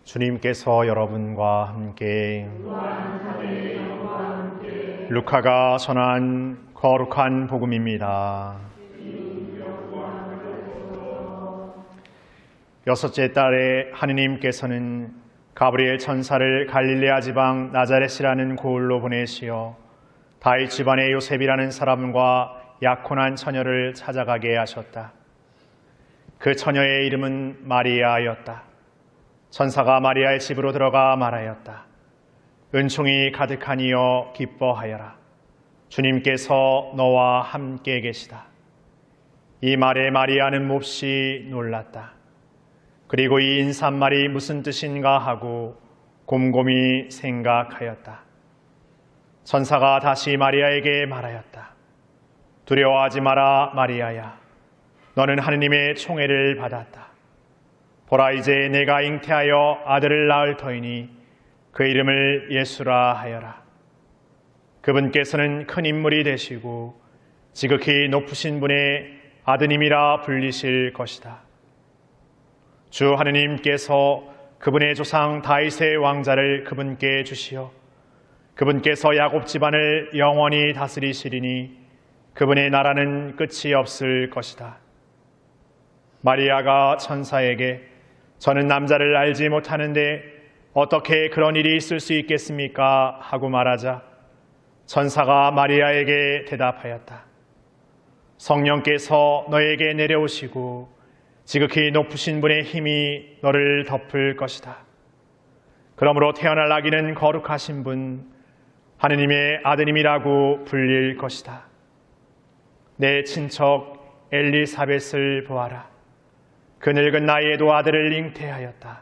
주님께서 여러분과 함께 루카가 전한 거룩한 복음입니다. 여섯째 달에 하느님께서는 가브리엘 천사를 갈릴레아 지방 나자렛이라는 고을로 보내시어 다윗 집안의 요셉이라는 사람과 약혼한 처녀를 찾아가게 하셨다. 그 처녀의 이름은 마리아였다. 천사가 마리아의 집으로 들어가 말하였다. 은총이 가득하니여 기뻐하여라. 주님께서 너와 함께 계시다. 이 말에 마리아는 몹시 놀랐다. 그리고 이 인사말이 무슨 뜻인가 하고 곰곰이 생각하였다. 천사가 다시 마리아에게 말하였다. 두려워하지 마라, 마리아야. 너는 하느님의 총애를 받았다. 보라, 이제 내가 잉태하여 아들을 낳을 터이니 그 이름을 예수라 하여라. 그분께서는 큰 인물이 되시고 지극히 높으신 분의 아드님이라 불리실 것이다. 주 하느님께서 그분의 조상 다윗의 왕자를 그분께 주시어 그분께서 야곱 집안을 영원히 다스리시리니 그분의 나라는 끝이 없을 것이다. 마리아가 천사에게 저는 남자를 알지 못하는데 어떻게 그런 일이 있을 수 있겠습니까? 하고 말하자 천사가 마리아에게 대답하였다. 성령께서 너에게 내려오시고 지극히 높으신 분의 힘이 너를 덮을 것이다. 그러므로 태어날 아기는 거룩하신 분, 하느님의 아드님이라고 불릴 것이다. 내 친척 엘리사벳을 보아라. 그 늙은 나이에도 아들을 잉태하였다.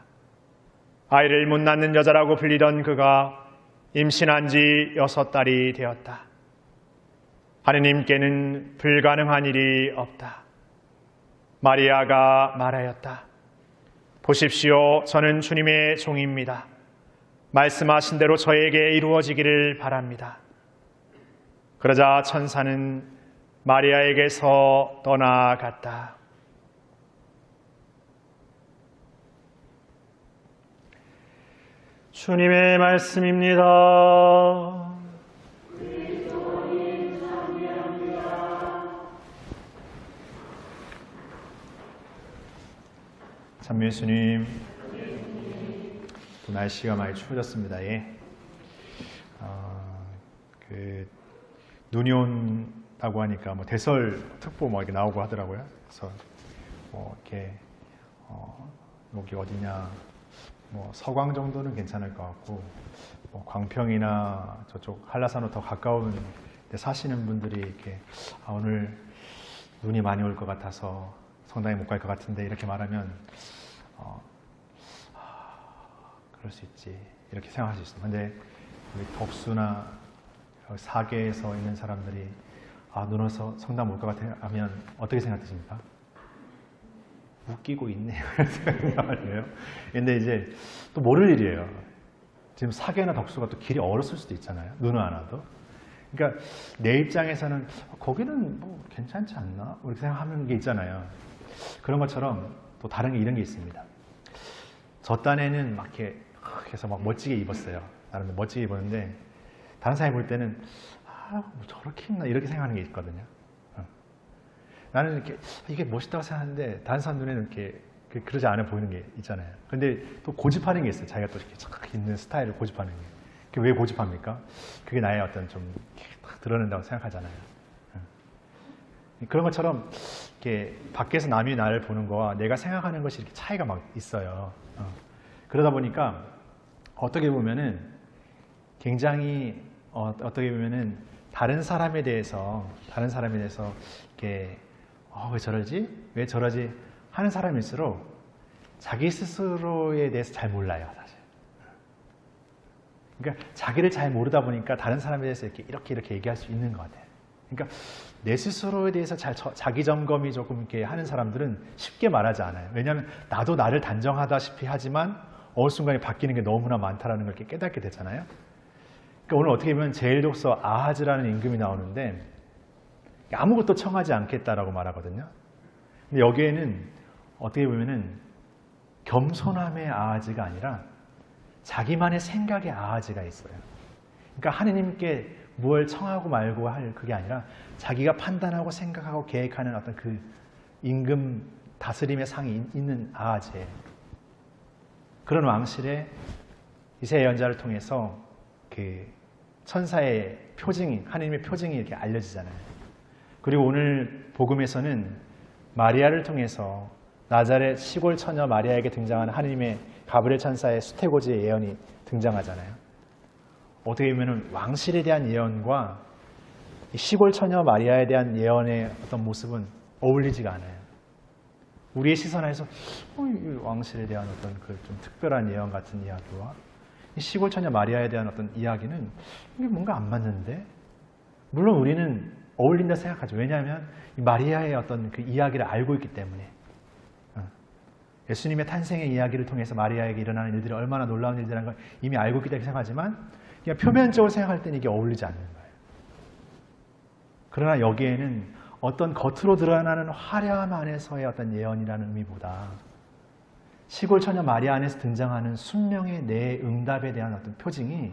아이를 못 낳는 여자라고 불리던 그가 임신한 지 6달이 되었다. 하느님께는 불가능한 일이 없다. 마리아가 말하였다. 보십시오, 저는 주님의 종입니다. 말씀하신 대로 저에게 이루어지기를 바랍니다. 그러자 천사는 마리아에게서 떠나갔다. 주님의 말씀입니다. 참 예수님, 또 날씨가 많이 추워졌습니다. 예. 눈이 온다고 하니까 뭐 대설특보 뭐 이렇게 나오고 하더라고요. 그래서 뭐 이렇게 여기 어디냐, 뭐 서광 정도는 괜찮을 것 같고, 뭐 광평이나 저쪽 한라산으로 더 가까운 데 사시는 분들이 이렇게 오늘 눈이 많이 올 것 같아서 성당에 못 갈 것 같은데 이렇게 말하면 그럴 수 있지 이렇게 생각할 수 있습니다. 근데 우리 덕수나 사계에서 있는 사람들이 눈 와서 성당 못 갈 것 같아 하면 어떻게 생각하십니까? 웃기고 있네요. 생각을 해요. 근데 이제 또 모를 일이에요. 지금 사계나 덕수가 또 길이 얼었을 수도 있잖아요. 눈은 안 와도. 그러니까 내 입장에서는 거기는 뭐 괜찮지 않나? 이렇게 생각하는 게 있잖아요. 그런 것처럼 또 다른 게 이런 게 있습니다. 저 딴에는 막 이렇게 해서 막 멋지게 입었어요. 나름 멋지게 입었는데 다른 사람이 볼 때는 뭐 저렇게 입나 이렇게 생각하는 게 있거든요. 나는 이렇게 이게 멋있다고 생각하는데 다른 사람 눈에는 이렇게 그러지 않아 보이는 게 있잖아요. 근데 또 고집하는 게 있어요. 자기가 또 이렇게 착 있는 스타일을 고집하는 게. 그게 왜 고집합니까? 그게 나의 어떤 좀 딱 드러낸다고 생각하잖아요. 그런 것처럼 이렇게 밖에서 남이 나를 보는 거와 내가 생각하는 것이 이렇게 차이가 막 있어요. 그러다 보니까 어떻게 보면은 굉장히 어떻게 보면은 다른 사람에 대해서 이렇게 왜 저러지? 왜 저러지? 하는 사람일수록 자기 스스로에 대해서 잘 몰라요, 사실. 그러니까 자기를 잘 모르다 보니까 다른 사람에 대해서 이렇게 얘기할 수 있는 것 같아요. 그러니까 내 스스로에 대해서 자기 점검이 조금 이렇게 하는 사람들은 쉽게 말하지 않아요. 왜냐하면 나도 나를 단정하다시피 하지만 어느 순간에 바뀌는 게 너무나 많다라는 걸 이렇게 깨닫게 되잖아요. 그러니까 오늘 어떻게 보면 제1독서 아하즈라는 임금이 나오는데 아무것도 청하지 않겠다라고 말하거든요. 근데 여기에는 어떻게 보면은 겸손함의 아하즈가 아니라 자기만의 생각의 아하지가 있어요. 그러니까 하느님께 무엇을 청하고 말고 할 그게 아니라 자기가 판단하고 생각하고 계획하는 어떤 그 임금 다스림의 상이 있는 아하지예요. 그런 왕실에 이새 예언자를 통해서 그 천사의 표징이, 하느님의 표징이 이렇게 알려지잖아요. 그리고 오늘 복음에서는 마리아를 통해서 나자렛 시골 처녀 마리아에게 등장하는 하느님의 가브리엘 천사의 수태고지의 예언이 등장하잖아요. 어떻게 보면 왕실에 대한 예언과 시골 처녀 마리아에 대한 예언의 어떤 모습은 어울리지가 않아요. 우리의 시선 안에서 이 왕실에 대한 어떤 그 좀 특별한 예언 같은 이야기와 이 시골 처녀 마리아에 대한 어떤 이야기는 이게 뭔가 안 맞는데, 물론 우리는 어울린다 생각하죠. 왜냐하면 이 마리아의 어떤 그 이야기를 알고 있기 때문에. 예수님의 탄생의 이야기를 통해서 마리아에게 일어나는 일들이 얼마나 놀라운 일이라는 걸 이미 알고 있기 때문에 생각하지만 그냥 표면적으로 생각할 때는 이게 어울리지 않는 거예요. 그러나 여기에는 어떤 겉으로 드러나는 화려함 안에서의 어떤 예언이라는 의미보다 시골 처녀 마리아 안에서 등장하는 순명의 내 응답에 대한 어떤 표징이,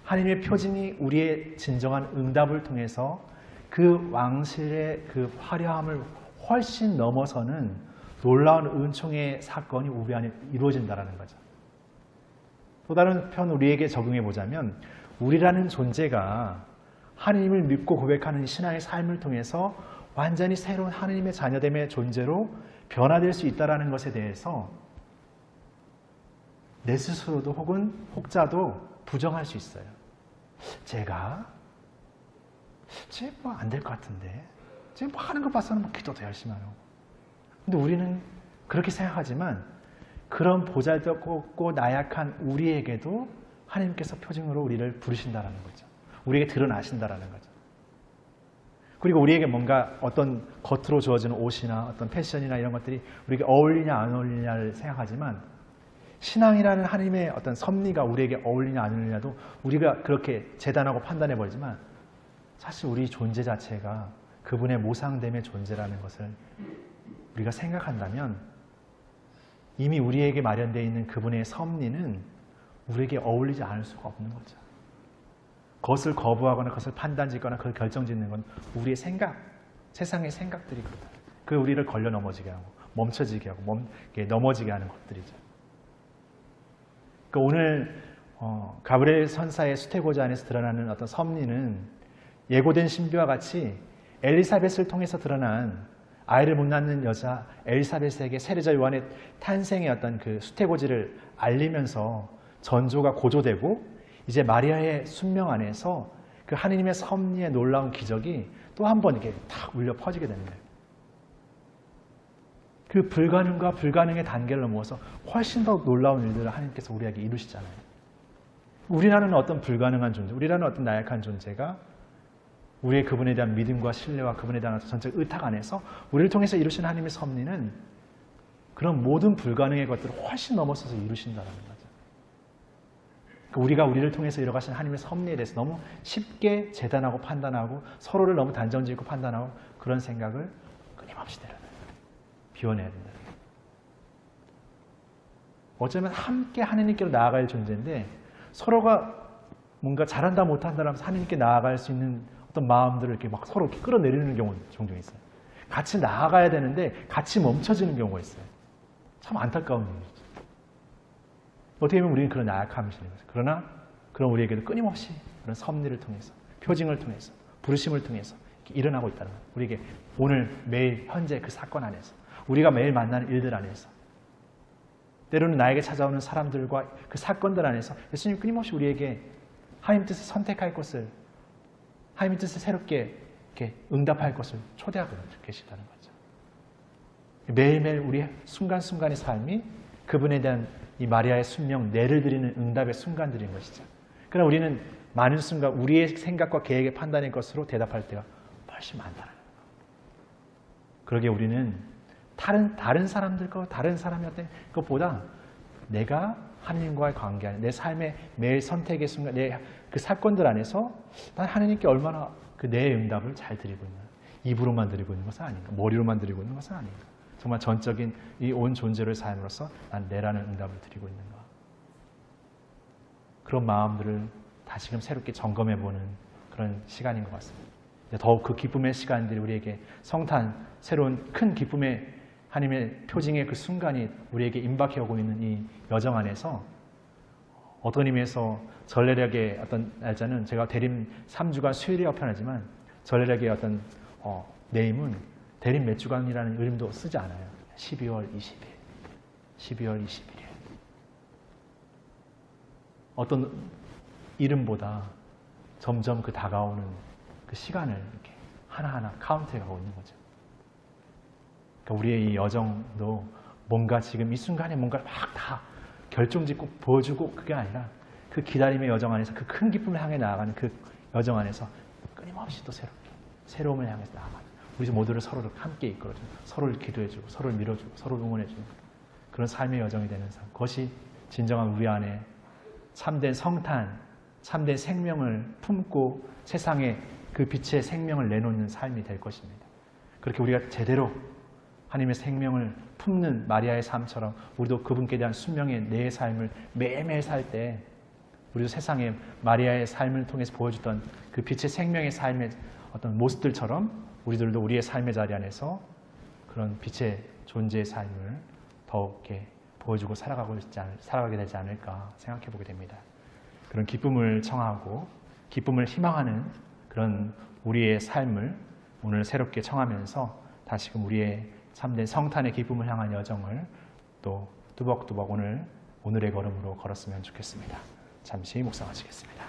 하나님의 표징이 우리의 진정한 응답을 통해서 그 왕실의 그 화려함을 훨씬 넘어서는 놀라운 은총의 사건이 우리 안에 이루어진다는 거죠. 또 다른 편 우리에게 적용해 보자면, 우리라는 존재가 하나님을 믿고 고백하는 신앙의 삶을 통해서 완전히 새로운 하나님의 자녀됨의 존재로 변화될 수 있다는 것에 대해서 내 스스로도 혹은 혹자도 부정할 수 있어요. 제가 뭐 안 될 것 같은데, 제가 뭐 하는 것 봐서는 뭐 기도도 열심히 하고. 근데 우리는 그렇게 생각하지만 그런 보잘것없고 나약한 우리에게도 하나님께서 표징으로 우리를 부르신다는 거죠. 우리에게 드러나신다는 거죠. 그리고 우리에게 뭔가 어떤 겉으로 주어지는 옷이나 어떤 패션이나 이런 것들이 우리에게 어울리냐 안 어울리냐를 생각하지만, 신앙이라는 하나님의 어떤 섭리가 우리에게 어울리냐 안 어울리냐도 우리가 그렇게 재단하고 판단해 버리지만, 사실 우리 존재 자체가 그분의 모상됨의 존재라는 것을 우리가 생각한다면 이미 우리에게 마련되어 있는 그분의 섭리는 우리에게 어울리지 않을 수가 없는 거죠. 그것을 거부하거나 그것을 판단짓거나 그걸 결정짓는 건 우리의 생각, 세상의 생각들이거든. 그 우리를 걸려 넘어지게 하고 멈춰지게 하고 넘어지게 하는 것들이죠. 그러니까 오늘 가브리엘 선사의 수태고지 안에서 드러나는 어떤 섭리는 예고된 신비와 같이 엘리사벳을 통해서 드러난 아이를 못 낳는 여자 엘리사벳에게 세례자 요한의 탄생의 어떤 그 수태고지를 알리면서 전조가 고조되고, 이제 마리아의 순명 안에서 그 하느님의 섭리의 놀라운 기적이 또 한 번 이렇게 탁 울려 퍼지게 되는 거예요. 그 불가능과 불가능의 단계를 넘어서 훨씬 더 놀라운 일들을 하나님께서 우리에게 이루시잖아요. 우리라는 어떤 불가능한 존재, 우리라는 어떤 나약한 존재가 우리의 그분에 대한 믿음과 신뢰와 그분에 대한 전적 의탁 안에서 우리를 통해서 이루신 하나님의 섭리는 그런 모든 불가능의 것들을 훨씬 넘어서서 이루신다는 거죠. 우리가 우리를 통해서 이뤄가신 하나님의 섭리에 대해서 너무 쉽게 재단하고 판단하고 서로를 너무 단정짓고 판단하고 그런 생각을 끊임없이 내려놔요. 비워내야 된다. 어쩌면 함께 하나님께로 나아갈 존재인데 서로가 뭔가 잘한다 못한다 하면서 하나님께 나아갈 수 있는 어떤 마음들을 이렇게 막 서로 이렇게 끌어내리는 경우가 종종 있어요. 같이 나아가야 되는데 같이 멈춰지는 경우가 있어요. 참 안타까운 일이죠. 어떻게 보면 우리는 그런 나약함을 지닌 거죠. 그러나 그런 우리에게도 끊임없이 그런 섭리를 통해서, 표징을 통해서, 부르심을 통해서 이렇게 일어나고 있다는 거예요. 우리에게 오늘 매일 현재 그 사건 안에서, 우리가 매일 만나는 일들 안에서, 때로는 나에게 찾아오는 사람들과 그 사건들 안에서 예수님 끊임없이 우리에게 하나님 뜻을 선택할 것을, 하나님 뜻을 새롭게 이렇게 응답할 것을 초대하고 계시다는 거죠. 매일매일 우리의 순간순간의 삶이 그분에 대한 이 마리아의 순명, 내를 드리는 응답의 순간들인 것이죠. 그러나 우리는 많은 순간 우리의 생각과 계획의 판단의 것으로 대답할 때가 훨씬 많다는 거예요. 그러기에 우리는 다른 사람들과 다른 사람이 어떤 것보다 내가 하나님과의 관계 안에, 내 삶의 매일 선택의 순간, 내 그 사건들 안에서 난 하나님께 얼마나 그 내 응답을 잘 드리고 있나, 입으로만 드리고 있는 것은 아닌가, 머리로만 드리고 있는 것은 아닌가, 정말 전적인 이 온 존재를 삶으로써 난 내라는 응답을 드리고 있는가. 그런 마음들을 다시금 새롭게 점검해보는 그런 시간인 것 같습니다. 더욱 그 기쁨의 시간들이 우리에게 성탄, 새로운 큰 기쁨의 하나님의 표징의 그 순간이 우리에게 임박해 오고 있는 이 여정 안에서 어떤 의미에서 전례력의 어떤 날짜는 제가 대림 3주간 수요일이라고 표현하지만 전례력의 어떤 네임은 대림 몇 주간이라는 이름도 쓰지 않아요. 12월 20일, 12월 21일. 어떤 이름보다 점점 그 다가오는 그 시간을 이렇게 하나하나 카운트해가고 있는 거죠. 그러니까 우리의 이 여정도 뭔가 지금 이 순간에 뭔가를 막 다 결정짓고 보여주고 그게 아니라 그 기다림의 여정 안에서 그 큰 기쁨을 향해 나아가는 그 여정 안에서 끊임없이 또 새롭게 새로움을 향해서 나아가는 우리 모두를 서로를 함께 이끌어주고 서로를 기도해주고 서로를 밀어주고 서로를 응원해주는 그런 삶의 여정이 되는 삶. 그것이 진정한 우리 안에 참된 성탄, 참된 생명을 품고 세상에 그 빛의 생명을 내놓는 삶이 될 것입니다. 그렇게 우리가 제대로 하나님의 생명을 품는 마리아의 삶처럼 우리도 그분께 대한 순명의 내 삶을 매일매일 살 때 우리도 세상에 마리아의 삶을 통해서 보여줬던 그 빛의 생명의 삶의 어떤 모습들처럼 우리들도 우리의 삶의 자리 안에서 그런 빛의 존재의 삶을 더욱게 보여주고 살아가게 되지 않을까 생각해 보게 됩니다. 그런 기쁨을 청하고 기쁨을 희망하는 그런 우리의 삶을 오늘 새롭게 청하면서 다시금 우리의 참된 성탄의 기쁨을 향한 여정을 또 뚜벅뚜벅 오늘의 걸음으로 걸었으면 좋겠습니다. 잠시 묵상하시겠습니다.